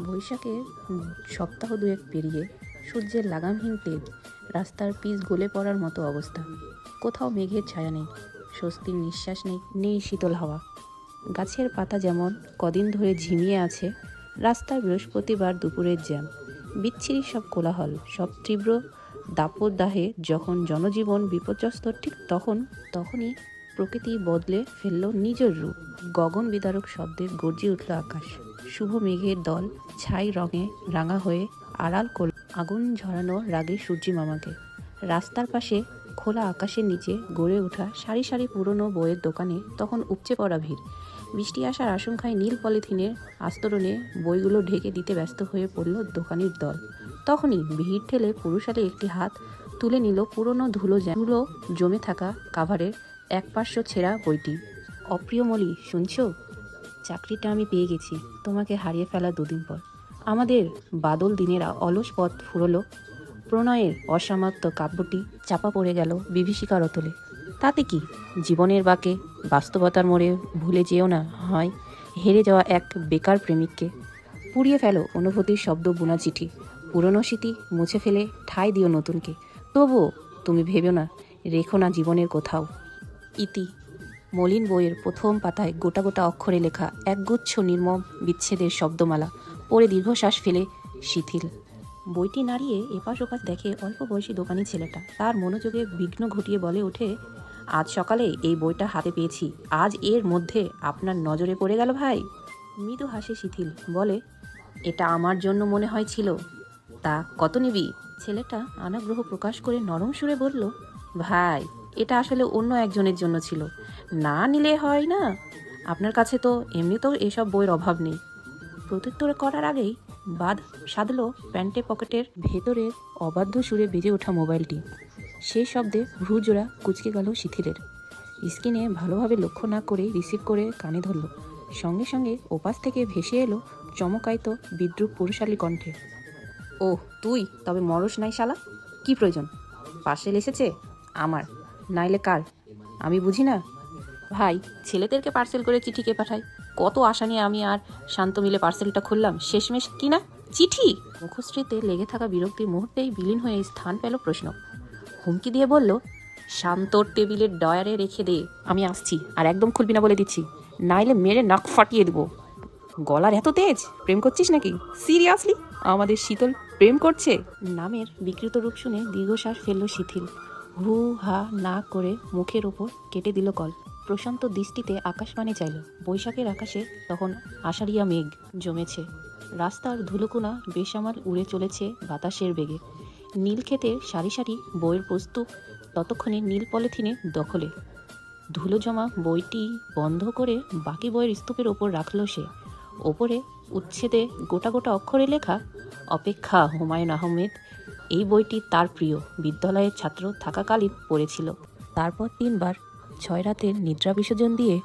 বৈশাখের সপ্তাহ দুয়েক পেরিয়ে সূর্যের লাগামহীন তেজ, রাস্তার পিচ গলে পড়ার মতো অবস্থা। কোথাও মেঘের ছায়া নেই, স্বস্তির নিঃশ্বাস নেই, নেই শীতল হাওয়া। গাছের পাতা যেমন কদিন ধরে ঝিমিয়ে আছে, রাস্তার বৃহস্পতিবার দুপুরের জ্যাম, বিচ্ছিরি সব কোলাহল, সব তীব্র দাপদাহে যখন জনজীবন বিপর্যস্ত, ঠিক তখনই প্রকৃতি বদলে ফেলল নিজের রূপ। গগন বিদারক শব্দে গর্জে উঠল আকাশ। শুভ মেঘের দল ছাই রঙে রাঙা হয়ে আড়াল করল আগুন ঝরানো রাগে সূর্যি মামাকে। রাস্তার পাশে খোলা আকাশের নিচে গড়ে ওঠা সারি সারি পুরনো বইয়ের দোকানে তখন উপচে পড়া ভিড়। বৃষ্টি আসার আশঙ্কায় নীল পলিথিনের আস্তরণে বইগুলো ঢেকে দিতে ব্যস্ত হয়ে পড়ল দোকানির দল। তখনই ভিড় ঠেলে পুরুষালী একটি হাত তুলে নিল পুরনো ধুলো জমে থাকা কাভারের একপার্শ্ব ছেঁড়া বইটি। অপ্রিয় মলি, শুনছো? চাকরিটা আমি পেয়ে গেছি, তোমাকে হারিয়ে ফেলা দুদিন পর। আমাদের বাদল দিনেরা অলস পথ ফুরলো, প্রণয়ের অসমাপ্ত কাব্যটি চাপা পড়ে গেল বিভীষিকার অতলে। তাতে কি, জীবনের বাঁকে বাস্তবতার মোড়ে ভুলে যেও না হয় হেরে যাওয়া এক বেকার প্রেমিককে। পুড়িয়ে ফেলো অনুভূতির শব্দ বোনা চিঠি, পুরনো স্মৃতি মুছে ফেলে ঠাঁই দিও নতুনকে। তবুও তুমি ভেবেও না, রেখো না জীবনের কোথাও। ইতি। মলিন বইয়ের প্রথম পাতায় গোটা গোটা অক্ষরে লেখা একগুচ্ছ নির্মম বিচ্ছেদের শব্দমালা পড়ে দীর্ঘশ্বাস ফেলে শিথিল। বইটি নাড়িয়ে এপাশ ওপাশ দেখে অল্প বয়সী দোকানি ছেলেটা। তার মনোযোগে বিঘ্ন ঘটিয়ে বলে ওঠে, আজ সকালে এই বইটা হাতে পেয়েছি, আজ এর মধ্যে আপনার নজরে পড়ে গেল ভাই। মৃদু হাসে শিথিল, বলে, এটা আমার জন্য মনে হয় ছিল। তা কত নিবি? ছেলেটা অনাগ্রহ প্রকাশ করে নরম সুরে বলল, ভাই, এটা আসলে অন্য একজনের জন্য ছিল, না নিলে হয় না? আপনার কাছে তো এমনিতেও এসব বইয়ের অভাব নেই। প্রত্যুত্তর করার আগেই বাদ সাধল প্যান্টে পকেটের ভেতরের অবাধ্য সুরে বেজে ওঠা মোবাইলটি। সেই শব্দে ভ্রুজোড়া কুঁচকে গেল শিথিলের। স্ক্রিনে ভালোভাবে লক্ষ্য না করে রিসিভ করে কানে ধরল। সঙ্গে সঙ্গে ওপাশ থেকে ভেসে এলো চমকায়িত বিদ্রুপ পুরুষালী কণ্ঠে, ও তুই? তবে মরস নাই শালা। কি প্রয়োজন? পার্সেল এসেছে? আমার, নাইলে কার? আমি বুঝি না? ভাই, ছেলেদেরকে পার্সেল করে চিঠি কে পাঠায়? কত আশা নিয়ে আমি আর শান্ত মিলে পার্সেলটা খুললাম, শেষমেশ কি না চিঠি। মুখশ্রীতে লেগে থাকা বিরক্তির মুহূর্তেই বিলীন হয়ে স্থান পেল প্রশ্ন। হুমকি দিয়ে বলল, শান্তর টেবিলের ডয়ারে রেখে দে, আমি আসছি, আর একদম খুলবি না বলে দিচ্ছি, নাইলে মেরে নাক ফাটিয়ে দেবো। গলার এত তেজ? প্রেম করছিস নাকি? সিরিয়াসলি? আমাদের শীতল প্রেম করছে? নামের বিকৃত রূপ শুনে দীর্ঘশ্বাস ফেলল শিথিল। হু হা না করে মুখের ওপর কেটে দিল কল। প্রশান্ত দৃষ্টিতে আকাশপানে চাইল। বৈশাখের আকাশে তখন আষাঢ়িয়া মেঘ জমেছে। রাস্তার ধুলোকোনা বেসামাল উড়ে চলেছে বাতাসের বেগে। নীলক্ষেতের সারি সারি বইয়ের প্রস্তুত ততক্ষণে নীল পলিথিনের দখলে। ধুলো জমা বইটি বন্ধ করে বাকি বইয়ের স্তূপের ওপর রাখল সে। ওপরে উচ্ছেদে গোটা গোটা অক্ষরে লেখা, অপেক্ষা, হুমায়ুন আহমেদ। এই বইটি তার প্রিয়, বিদ্যালয়ের ছাত্র থাকাকালীন পড়েছিল। তারপর 3 বার 6 রাতের নিদ্রা বিসর্জন দিয়ে,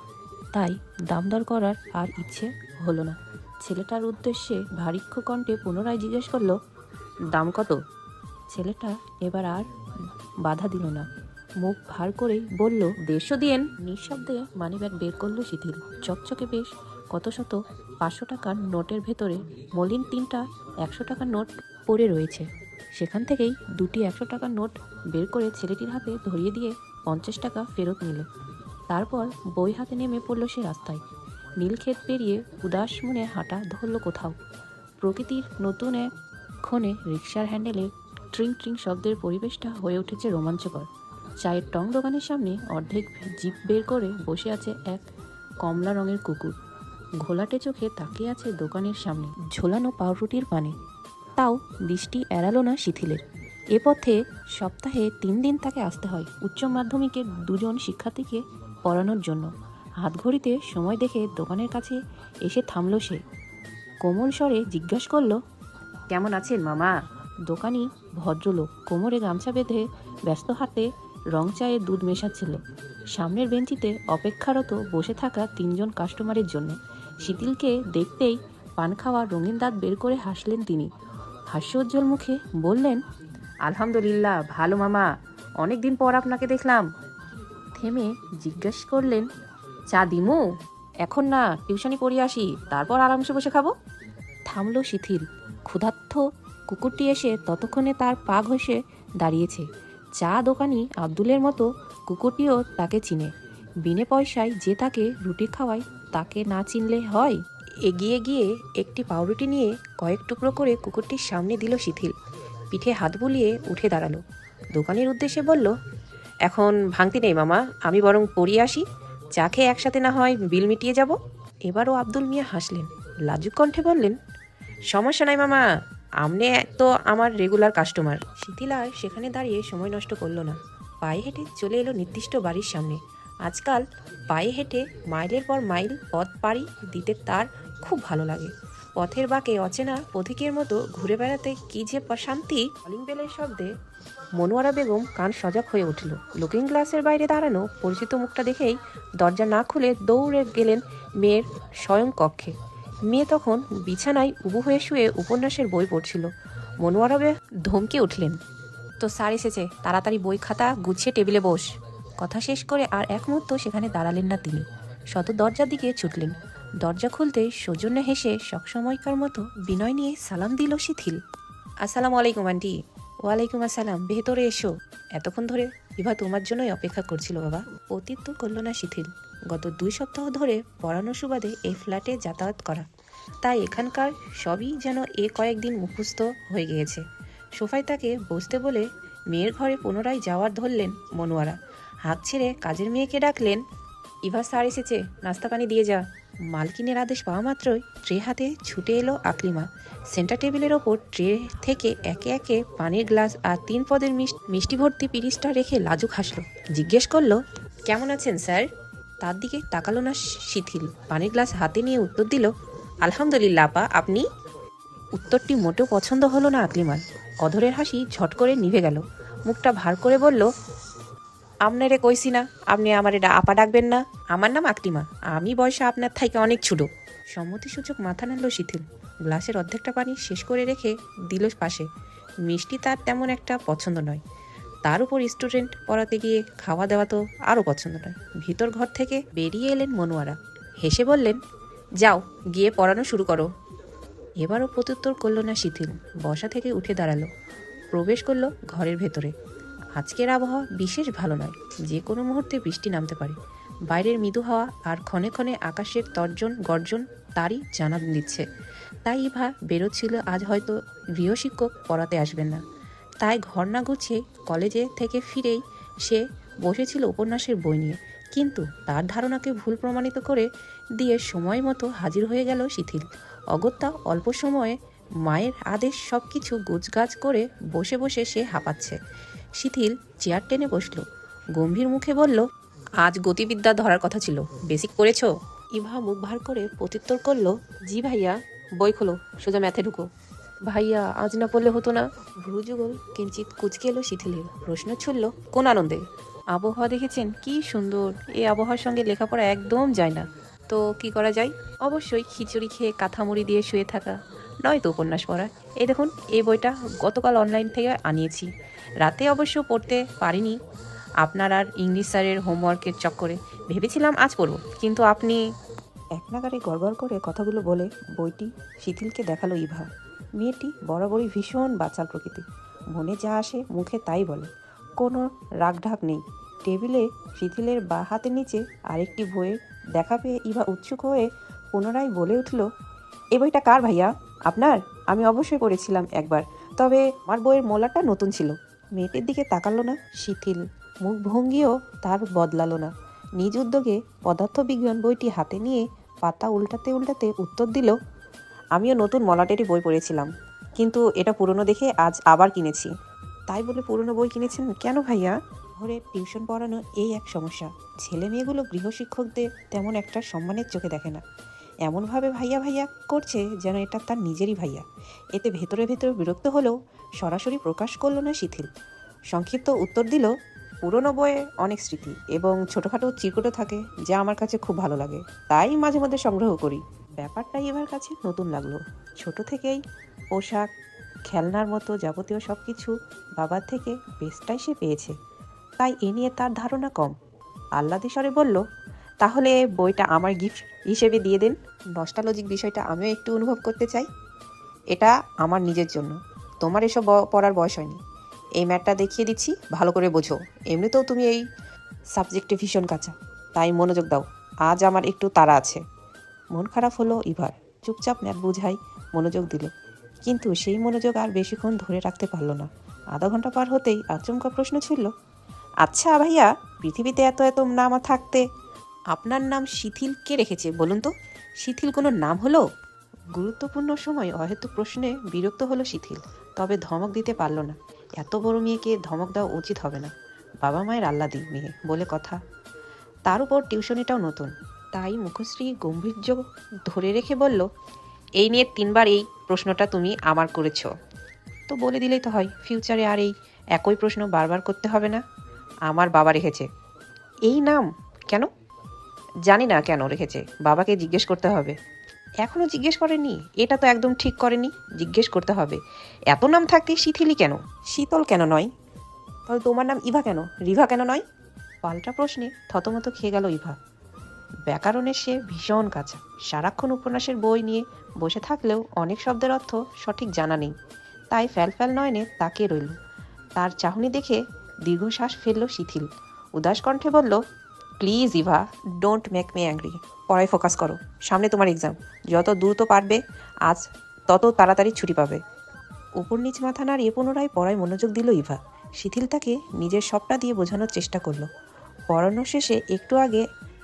তাই দামদর করার আর ইচ্ছে হলো না। ছেলেটার উদ্দেশ্যে ভারিক্ষ কণ্ঠে পুনরায় জিজ্ঞেস করলো, দাম কত? ছেলেটা এবার আর বাধা দিল না, মুখ ভার করেই বলল, 150 দিয়েন। নিঃশব্দে মানিব্যাগ বের করলো শিথিল। চকচকে বেশ কত শত 500 টাকার নোটের ভেতরে মলিন 3টা 100 টাকার নোট পড়ে রয়েছে। সেখান থেকেই 2টি 100 টাকার নোট বের করে ছেলেটির হাতে ধরিয়ে দিয়ে 50 টাকা ফেরত নিল। তারপর বই হাতে নেমে পড়ল সে রাস্তায়। নীলক্ষেত পেরিয়ে উদাস মনে হাঁটা ধরল কোথাও। প্রকৃতির নতুন এক ক্ষণে রিকশার হ্যান্ডেলে ট্রিং ট্রিং শব্দের পরিবেশটা হয়ে উঠেছে রোমাঞ্চকর। চায়ের টং দোকানের সামনে অর্ধেক জিপ বের করে বসে আছে এক কমলা রঙের কুকুর। ঘোলাটে চোখে তাকিয়ে আছে দোকানের সামনে ঝোলানো পাউরুটির পানে। তাও দৃষ্টি এড়ালো না শিথিলের। এ পথে সপ্তাহে 3 দিন তাকে আসতে হয় উচ্চ মাধ্যমিকের 2জন শিক্ষার্থীকে পড়ানোর জন্য। হাতঘড়িতে সময় দেখে দোকানের কাছে এসে থামল সে। কোমল স্বরে জিজ্ঞাসা করল, কেমন আছেন মামা? দোকানি ভদ্রলোক কোমরে গামছা বেঁধে ব্যস্ত হাতে রং চায়ে দুধ মেশাচ্ছিল। সামনের বেঞ্চিতে অপেক্ষারত বসে থাকা 3 জন কাস্টমারের জন্য। শিথিলকে দেখতেই পান খাওয়া রঙিন দাঁত বের করে হাসলেন তিনি। হাস্যোজ্জ্বল মুখে বললেন, আলহামদুলিল্লাহ ভালো মামা, অনেক দিন পর আপনাকে দেখলাম। থেমে জিজ্ঞাসা করলেন, চা দিমু? এখন না, টিউশনি পড়িয়ে আসি, তারপর আরামসে বসে খাবো। থামলো শিথিল। ক্ষুধার্ত কুকুরটি এসে ততক্ষণে তার পা ঘষে দাঁড়িয়েছে। চা দোকানি আব্দুলের মতো কুকুরটিও তাকে চিনে। বিনে পয়সায় যে তাকে রুটি খাওয়ায় তাকে না চিনলে হয়? এগিয়ে গিয়ে একটি পাউরুটি নিয়ে কয়েক টুকরো করে কুকুরটির সামনে দিল শিথিল। পিঠে হাত বুলিয়ে উঠে দাঁড়ালো। দোকানের উদ্দেশ্যে বলল, এখন ভাঙতি নেই মামা, আমি বরং পড়িয়ে আসি, চা খেয়ে একসাথে না হয় বিল মিটিয়ে যাব। এবারও আব্দুল মিয়া হাসলেন, লাজুক কণ্ঠে বললেন, সমস্যা নাই মামা, আপনি তো আমার রেগুলার কাস্টমার। শিথিল আর সেখানে দাঁড়িয়ে সময় নষ্ট করলো না। পায়ে হেঁটে চলে এলো নির্দিষ্ট বাড়ির সামনে। আজকাল পায়ে হেঁটে মাইলের পর মাইল পথ পাড়ি দিতে তার খুব ভালো লাগে। পথের বাঁকে অচেনা পথিকের মতো ঘুরে বেড়াতে কী যে শান্তি। কলিং বেলের শব্দে মনোয়ারা বেগম কান সজাগ হয়ে উঠল। লুকিং গ্লাসের বাইরে দাঁড়ানো পরিচিত মুখটা দেখেই দরজা না খুলে দৌড়ে গেলেন মেয়ের স্বয়ং কক্ষে। মেয়ে তখন বিছানায় উবু হয়ে শুয়ে উপন্যাসের বই পড়ছিল। মনোয়ারা ধমকে উঠলেন, তো স্যার এসেছে, তাড়াতাড়ি বই খাতা গুছিয়ে টেবিলে বস। কথা শেষ করে আর এক মুহূর্ত সেখানে দাঁড়ালেন না তিনি। শত দরজার দিকে ছুটলেন। দরজা খুলতে সৌজন্যে হেসে সবসময়কার মতো বিনয় নিয়ে সালাম দিল শিথিল। আসসালামু আলাইকুম আন্টি। ওয়ালাইকুম আসসালাম, ভেতরে এসো। এতক্ষণ ধরে বিভা তোমার জন্যই অপেক্ষা করছিল বাবা। অতীত করল না শিথিল। গত 2 সপ্তাহ ধরে পড়ানোর সুবাদে এই ফ্ল্যাটে যাতায়াত করা, তাই এখানকার সবই যেন কয়েকদিন মুখস্থ হয়ে গিয়েছে। সোফায় তাকে বসতে বলে মেয়ের ঘরে পুনরায় যাওয়ার ধরলেন মনোয়ারা। হাঁক ছেড়ে কাজের মেয়েকে ডাকলেন, ইভা স্যার এসেছে, নাস্তা পানি দিয়ে যা। মালকিনের আদেশ পাওয়া মাত্রই ট্রে হাতে ছুটে এলো আকলিমা। সেন্টার টেবিলের ওপর ট্রে থেকে একে একে পানির গ্লাস আর 3 পদের মিষ্টি ভর্তি পিরিচটা রেখে লাজুক হাসলো। জিজ্ঞেস করলো, কেমন আছেন স্যার? তার দিকে তাকালো না শিথিল। পানির গ্লাস হাতে নিয়ে উত্তর দিল, আলহামদুলিল্লাহ আপা, আপনি? উত্তরটি মোটেও পছন্দ হলো না আকলিমার। অধরের হাসি ঝট করে নিভে গেল। মুখটা ভার করে বলল, আপনারে কইছি না আপনি আমার এটা আপা ডাকবেন না, আমার নাম আকলিমা, আমি বয়সে আপনার থেকে অনেক ছোট। সম্মতিসূচক মাথা নাড়ল শিথিল। গ্লাসের অর্ধেকটা পানি শেষ করে রেখে দিল পাশে। মিষ্টি তার তেমন একটা পছন্দ নয়, তার উপর স্টুডেন্ট পড়াতে গিয়ে খাওয়া দাওয়া তো আরও পছন্দ নয়। ভিতর ঘর থেকে বেরিয়ে এলেন মনোয়ারা। হেসে বললেন, যাও গিয়ে পড়ানো শুরু করো। এবারও প্রত্যুত্তর করল না শিথিল। বসা থেকে উঠে দাঁড়ালো, প্রবেশ করলো ঘরের ভেতরে। আজকের আবহাওয়া বিশেষ ভালো নয়, যে কোনো মুহূর্তে বৃষ্টি নামতে পারে। বাইরের মৃদু হাওয়া আর ক্ষণে ক্ষণে আকাশের তর্জন গর্জন তারই জানান দিচ্ছে। তাই ইভা বেরোচ্ছিল আজ হয়তো গৃহশিক্ষক পড়াতে আসবেন না। তাই ঘর না গুছিয়ে কলেজে থেকে ফিরেই সে বসেছিল উপন্যাসের বই নিয়ে। কিন্তু তার ধারণাকে ভুল প্রমাণিত করে দিয়ে সময় মতো হাজির হয়ে গেল শিথিল। অগত্যা অল্প সময়ে মায়ের আদেশ সব কিছু গোছগাছ করে বসে বসে সে হাঁপাচ্ছে। শিথিল চেয়ার টেনে বসল, গম্ভীর মুখে বলল, আজ গতিবিদ্যা ধরার কথা ছিল, বেসিক পড়েছ? ইভা মুখ ভার করে প্রত্যুত্তর করল, জি ভাইয়া। বই খোলো, সোজা ম্যাথে ঢুকো। ভাইয়া আজ না পড়লে হতো না? ভ্রুযুগল কিঞ্চিত কুচকে এলো শিথিলের। প্রশ্ন ছুড়ল, কোন আনন্দে? আবহাওয়া দেখেছেন কি সুন্দর, এই আবহাওয়ার সঙ্গে লেখাপড়া একদম যায় না। তো কি করা যায়? অবশ্যই খিচুড়ি খেয়ে কাঁথামুড়ি দিয়ে শুয়ে থাকা, নয়তো উপন্যাস পড়া। এই দেখুন, এই বইটা গতকাল অনলাইন থেকে আনিয়েছি। রাতে অবশ্য পড়তে পারিনি আপনার আর ইংলিশ স্যারের হোমওয়ার্কের চক্করে। ভেবেছিলাম আজ পড়ব, কিন্তু আপনি। এক নাগারে গড়গড় করে কথাগুলো বলে বইটি শিথিলকে দেখালো ইভা। মেয়েটি বরাবরই ভীষণ বাচাল প্রকৃতি, মনে যা আসে মুখে তাই বলে, কোনো রাগঢাক নেই। টেবিলে শিথিলের বা হাতের নিচে আরেকটি বইয়ের দেখা পেয়ে ইভা উৎসুক হয়ে পুনরায় বলে উঠল, এ বইটা কার ভাইয়া? আপনার? আমি অবশ্যই পড়েছিলাম একবার, তবে আমার বইয়ের মোলাটা নতুন ছিল। মেয়েটির দিকে তাকালো না শিথিল। মুখভঙ্গিও তার বদলালো না। নিজ উদ্যোগে পদার্থবিজ্ঞান বইটি হাতে নিয়ে পাতা উল্টাতে উল্টাতে উত্তর দিল, আমিও নতুন মলাটেরই বই পড়েছিলাম, কিন্তু এটা পুরনো দেখে আজ আবার কিনেছি। তাই বলে পুরনো বই কিনেছেন কেন ভাইয়া? ঘরে টিউশন পড়ানো এই এক সমস্যা। ছেলে মেয়েগুলো গৃহশিক্ষকদের তেমন একটা সম্মানের চোখে দেখে না। এমনভাবে ভাইয়া ভাইয়া করছে যেন এটা তার নিজেরই ভাইয়া। এতে ভেতরে ভেতরে বিরক্ত হলেও সরাসরি প্রকাশ করল না শিথিল। সংক্ষিপ্ত উত্তর দিল, পুরনো বইয়ে অনেক স্মৃতি এবং ছোটোখাটো চিরকুটও থাকে, যা আমার কাছে খুব ভালো লাগে, তাই মাঝে মধ্যে সংগ্রহ করি। ব্যাপারটাই এবার কাছে নতুন লাগলো। ছোট থেকেই পোশাক, খেলনার মতো যাবতীয় সব কিছু বাবার থেকে বেস্টটাই সে পেয়েছে, তাই এ নিয়ে তার ধারণা কম। আহ্লাদে স্বরে বলল, তাহলে বইটা আমার গিফট হিসেবে দিয়ে দেন। নস্টালজিক বিষয়টা আমিও একটু অনুভব করতে চাই। এটা আমার নিজের জন্য, তোমার এসব পড়ার বয়স হয়নি। এই ম্যাটটা দেখিয়ে দিচ্ছি, ভালো করে বোঝো। এমনিতেও তুমি এই সাবজেক্টে ভীষণ কাঁচা, তাই মনোযোগ দাও। আজ আমার একটু তাড়া আছে। মন খারাপ হলো ইভার। চুপচাপ ম্যাট বুঝাই মনোযোগ দিল, কিন্তু সেই মনোযোগ আর বেশিক্ষণ ধরে রাখতে পারল না। আধা ঘন্টা পার হতেই আচমকা প্রশ্ন ছুড়ল, আচ্ছা ভাইয়া, পৃথিবীতে এত এত নাম থাকতে আপনার নাম শিথিল কে রেখেছে বলুন তো? শিথিল কোনো নাম হলো? গুরুত্বপূর্ণ সময় অহেতুক প্রশ্নে বিরক্ত হলো শিথিল, তবে ধমক দিতে পারল না। এত বড় মেয়েকে ধমক দেওয়া উচিত হবে না। বাবা মায়ের আহ্লাদি মেয়ে বলে কথা, তার উপর টিউশনিটাও নতুন, তাই মুখশ্রী গম্ভীর্য ধরে রেখে বলল, এই নিয়ে 3বার এই প্রশ্নটা তুমি আমার করেছ। তো বলে দিলেই তো হয়, ফিউচারে আর এই একই প্রশ্ন বারবার করতে হবে না। আমার বাবা রেখেছে। এই নাম কেন? জানি না কেন রেখেছে, বাবাকে জিজ্ঞেস করতে হবে। এখনো জিজ্ঞেস করেনি? এটা তো একদম ঠিক করেনি, জিজ্ঞেস করতে হবে। এত নাম থাকতে শিথিলই কেন, শীতল কেন নয়? তাহলে তোমার নাম ইভা কেন, রিভা কেন নয়? পাল্টা প্রশ্নে থতমত খেয়ে গেল ইভা। ব্যাকরণে সে ভীষণ কাঁচা, সারাক্ষণ উপন্যাসের বই নিয়ে বসে থাকলেও অনেক শব্দের অর্থ সঠিক জানা নেই, তাই ফ্যালফ্যাল নয়নে তাকিয়ে রইল। তার চাহনি দেখে দীর্ঘশ্বাস ফেলল শিথিল, উদাস কণ্ঠে বলল, please Eva, don't make me angry. পড়ায় ফোকাস করো, সামনে তোমার এক্সাম। যত দ্রুত পারবে আজ, তত তাড়াতাড়ি ছুটি পাবে। উপর নিচ মাথা নাড়িয়ে পুনরায় পড়ায় মনোযোগ দিল ইভা। শিথিল তাকে নিজের সবটা দিয়ে বোঝানোর চেষ্টা করলো। পড়ানো শেষে একটু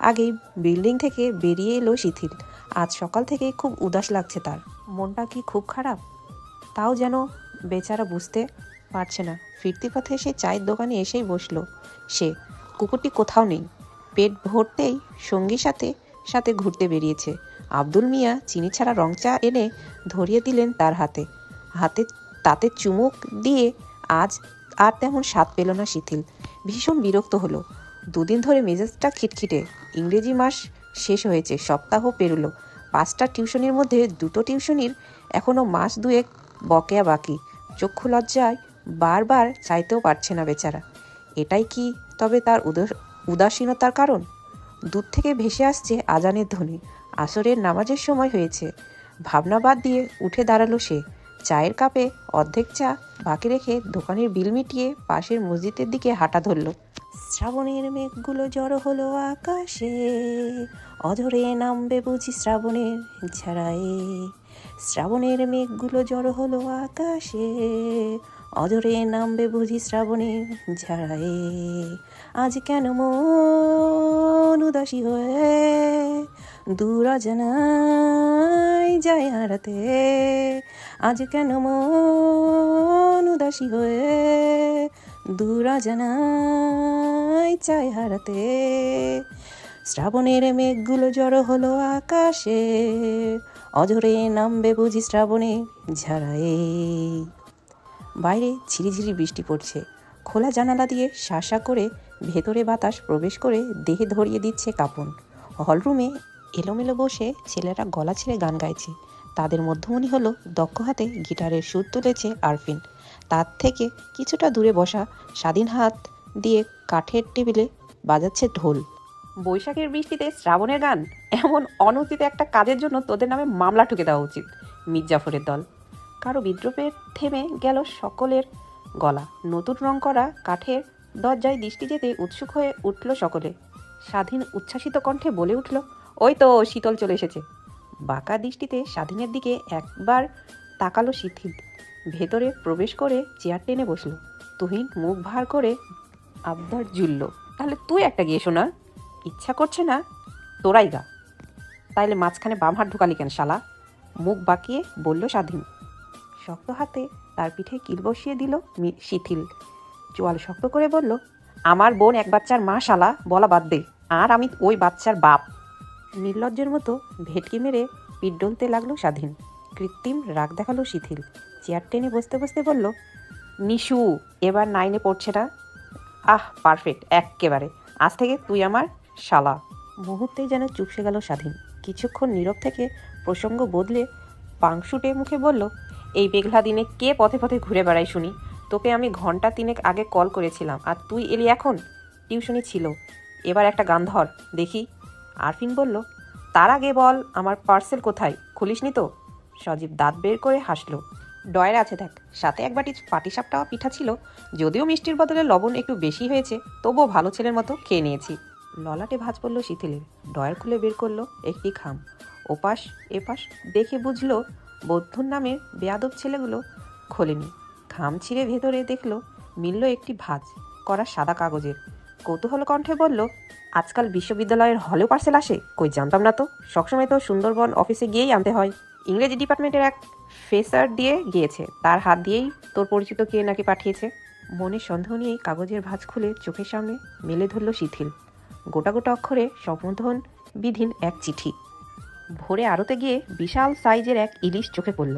আগেই বিল্ডিং থেকে বেরিয়ে এলো শিথিল। আজ সকাল থেকেই খুব উদাস লাগছে তার। মনটা কি খুব খারাপ? তাও যেন বেচারা বুঝতে পারছে না। ফিরতি পথে সে চায়ের দোকানে এসেই বসলো সে। কুকুরটি কোথাও নেই। পেট ভরতেই সঙ্গীর সাথে সাথে ঘুরতে বেরিয়েছে। আব্দুল মিয়া চিনি ছাড়া রং চা এনে ধরিয়ে দিলেন তার হাতে। তাতে চুমুক দিয়ে আজ আর তেমন স্বাদ পেল না শিথিল। ভীষণ বিরক্ত হলো। 2 দিন ধরে মেজাজটা খিটখিটে। ইংরেজি মাস শেষ হয়েছে, সপ্তাহ পেরোলো। 5টা টিউশনির মধ্যে 2টো টিউশনির এখনও মাস 2 বকেয়া বাকি। চক্ষু লজ্জায় বারবার চাইতেও পারছে না বেচারা। এটাই কি তবে তার উদাসীনতার কারণ? দূর থেকে ভেসে আসছে আজানের ধ্বনি। আসরের নামাজের সময় হয়েছে। ভাবনা বাদ দিয়ে উঠে দাঁড়ালো সে। চায়ের কাপে অর্ধেক চা বাকি রেখে দোকানের বিল মিটিয়ে পাশের মসজিদের দিকে হাঁটা ধরল। শ্রাবণের মেঘগুলো জড়ো হলো আকাশে, অঝরে নামবে বুঝি শ্রাবণের ঝাড়ায়ে। শ্রাবণের মেঘগুলো জড়ো হলো আকাশে, অঝরে নামবে বুঝি শ্রাবণের ঝাড়ায়ে। আজ কেন মন উদাসী হয়ে দূর অজানায় যায় হারাতে। আজ কেন মন উদাসী হয়ে দূর অজানায় যায় হারাতে। শ্রাবণের মেঘগুলো জড়ো হলো আকাশে, অঝরে নামবে বুঝি শ্রাবণে ঝাড়ায়ে। বাইরে ঝিরিঝিরি বৃষ্টি পড়ছে। খোলা জানালা দিয়ে শাঁসা করে ভেতরে বাতাস প্রবেশ করে দেহে ধরিয়ে দিচ্ছে কাঁপন। হলরুমে এলোমেলো বসে ছেলেরা গলা ছেড়ে গান গাইছে। তাদের মধ্যমণি হলো দক্ষ হাতে গিটারের সুর তুলেছে আরফিন। তার থেকে কিছুটা দূরে বসা স্বাধীন হাত দিয়ে কাঠের টেবিলে বাজাচ্ছে ঢোল। বৈশাখের বৃষ্টিতে শ্রাবণের গান, এমন অনুচিত একটা কাজের জন্য তোদের নামে মামলা ঠুকে দেওয়া উচিত। মির্জাফরের দল। কারো বিদ্রোপে থেমে গেল সকলের গলা। নতুন রং করা কাঠের দরজায় দৃষ্টি যেতে উৎসুক হয়ে উঠল সকলে। স্বাধীন উচ্ছ্বাসিত কণ্ঠে বলে উঠল, ওই তো শীতল চলে এসেছে। বাঁকা দৃষ্টিতে স্বাধীনের দিকে একবার তাকালো শিথিল। ভেতরে প্রবেশ করে চেয়ার টেনে বসল। তুহিন মুখ ভার করে আবদার জুড়ল, তাহলে তুই একটা গিয়ে শোনা। ইচ্ছা করছে না? তোরাই গা। তাইলে মাঝখানে বাম হাত ঢুকালি কেন শালা? মুখ বাঁকিয়ে বলল স্বাধীন। শক্ত হাতে তার পিঠে কিল বসিয়ে দিল শিথিল। চোয়াল শক্ত করে বলল, আমার বোন এক বাচ্চার মা শালা, বলা বাদ দে। আর আমি ওই বাচ্চার বাপ। নির্লজ্জের মতো ভেটকি মেরে পিঠ ডলতে লাগলো স্বাধীন। কৃত্রিম রাগ দেখালো শিথিল। চেয়ার টেনে বসতে বসতে বলল, নিশু এবার 9-এ পড়ছে না? আহ পারফেক্ট, এক্কেবারে। আজ থেকে তুই আমার শালা। মুহূর্তেই যেন চুপসে গেল স্বাধীন। কিছুক্ষণ নীরব থেকে প্রসঙ্গ বদলে পাংশুটে মুখে বলল, এই মেঘলা দিনে কে পথে পথে ঘুরে বেড়ায় শুনি? তোকে আমি ঘন্টা 3 আগে কল করেছিলাম, আর তুই এলি এখন? টিউশনি ছিল। এবার একটা গান ধর দেখি। আরফিন বলল, তার আগে বল আমার পার্সেল কোথায়, খুলিসনি তো? সজীব দাঁত বের করে হাসলো। ডয়ারে আছে দেখ, সাথে এক বাটি পাটিসাপটা পিঠা ছিল, যদিও মিষ্টির বদলে লবণ একটু বেশি হয়েছে, তবুও ভালো ছেলের মতো খেয়ে নিয়েছি। ললাটে ভাঁজ পড়ল শিথিলের। ডয়ার খুলে বের করলো একটি খাম। ওপাশ এপাশ দেখে বুঝলো বৌদ্ধর নামের বেয়াদব ছেলেগুলো খোলেনি। খাম ছিঁড়ে ভেতরে দেখলো মিলল একটি ভাঁজ করা সাদা কাগজের। কৌতূহল কণ্ঠে বলল, আজকাল বিশ্ববিদ্যালয়ের হলেও পার্সেল আসে? কই, জানতাম না তো। সবসময় তো সুন্দরবন অফিসে গিয়েই আনতে হয়। ইংরেজি ডিপার্টমেন্টের এক ফেসার দিয়ে গিয়েছে, তার হাত দিয়েই তোর পরিচিত কে নাকি পাঠিয়েছে। মনে সন্দেহ নিয়েই কাগজের ভাঁজ খুলে চোখের সামনে মেলে ধরল শিথিল। গোটা গোটা অক্ষরে সম্বোধন বিধীন এক চিঠি। ভোরে আড়তে গিয়ে বিশাল সাইজের এক ইলিশ চোখে পড়ল।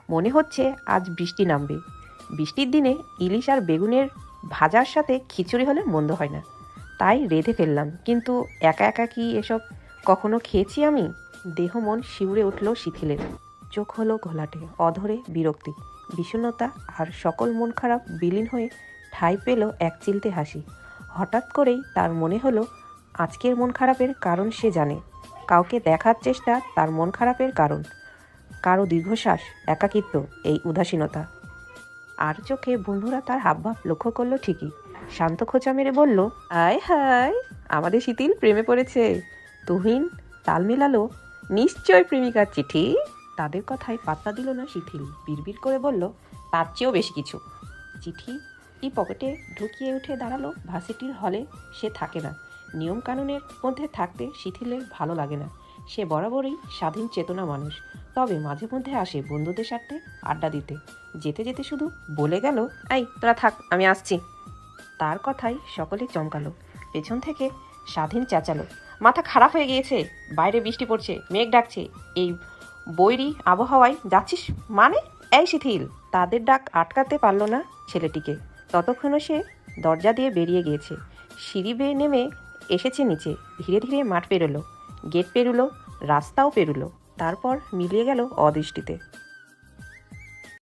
মনে হচ্ছে আজ বৃষ্টি নামবে। বৃষ্টির দিনে ইলিশ আর বেগুনের ভাজার সাথে খিচুড়ি হলে মন্দ হয় না, তাই রেঁধে ফেললাম। কিন্তু একা একা কি এসব কখনো খেয়েছি আমি? দেহ মন শিউরে উঠল শিথিলের। চোখ হলো ঘোলাটে, অধরে বিরক্তি, বিষণ্ণতা আর সকল মন খারাপ বিলীন হয়ে ঠাঁই পেল এক চিলতে হাসি। হঠাৎ করেই তার মনে হলো আজকের মন খারাপের কারণ সে জানে। কাউকে দেখার চেষ্টা তার মন খারাপের কারণ, কারো দীর্ঘশ্বাস, একাকিত্ব, এই উদাসীনতা। আর চোখে বন্ধুরা তার হাবভাব লক্ষ্য করলো ঠিকই। শান্ত খোঁচা মেরে বলল, আয় হায়, আমাদের শিথিল প্রেমে পড়েছে। তুহিন তাল মেলালো, নিশ্চয় প্রেমিকার চিঠি। তাদের কথায় পাত্তা দিল না শিথিল। বিড়বিড় করে বলল, তার চেয়েও বেশি কিছু। চিঠি পকেটে ঢুকিয়ে উঠে দাঁড়ালো। ভার্সিটির হলে সে থাকে না, নিয়মকানুনের মধ্যে থাকতে শিথিলের ভালো লাগে না। সে বরাবরই স্বাধীন চেতনা মানুষ, তবে মাঝে মধ্যে আসে বন্ধুদের সাথে আড্ডা দিতে। যেতে যেতে শুধু বলে গেল, এই তোরা থাক, আমি আসছি। তার কথায় সকলে চমকালো। পেছন থেকে স্বাধীন চেঁচালো, মাথা খারাপ হয়ে গিয়েছে, বাইরে বৃষ্টি পড়ছে, মেঘ ডাকছে, এই বৈরী আবহাওয়ায় যাচ্ছিস মানে? এই শিথিল! তাদের ডাক আটকাতে পারল না ছেলেটিকে। ততক্ষণও সে দরজা দিয়ে বেরিয়ে গিয়েছে। সিঁড়ি বেয়ে নেমে এসেছে নিচে। ধীরে ধীরে মাঠ পেরোলো, গেট পেরুলো, রাস্তাও পেরুলো, তারপর মিলিয়ে গেল অদৃষ্টিতে।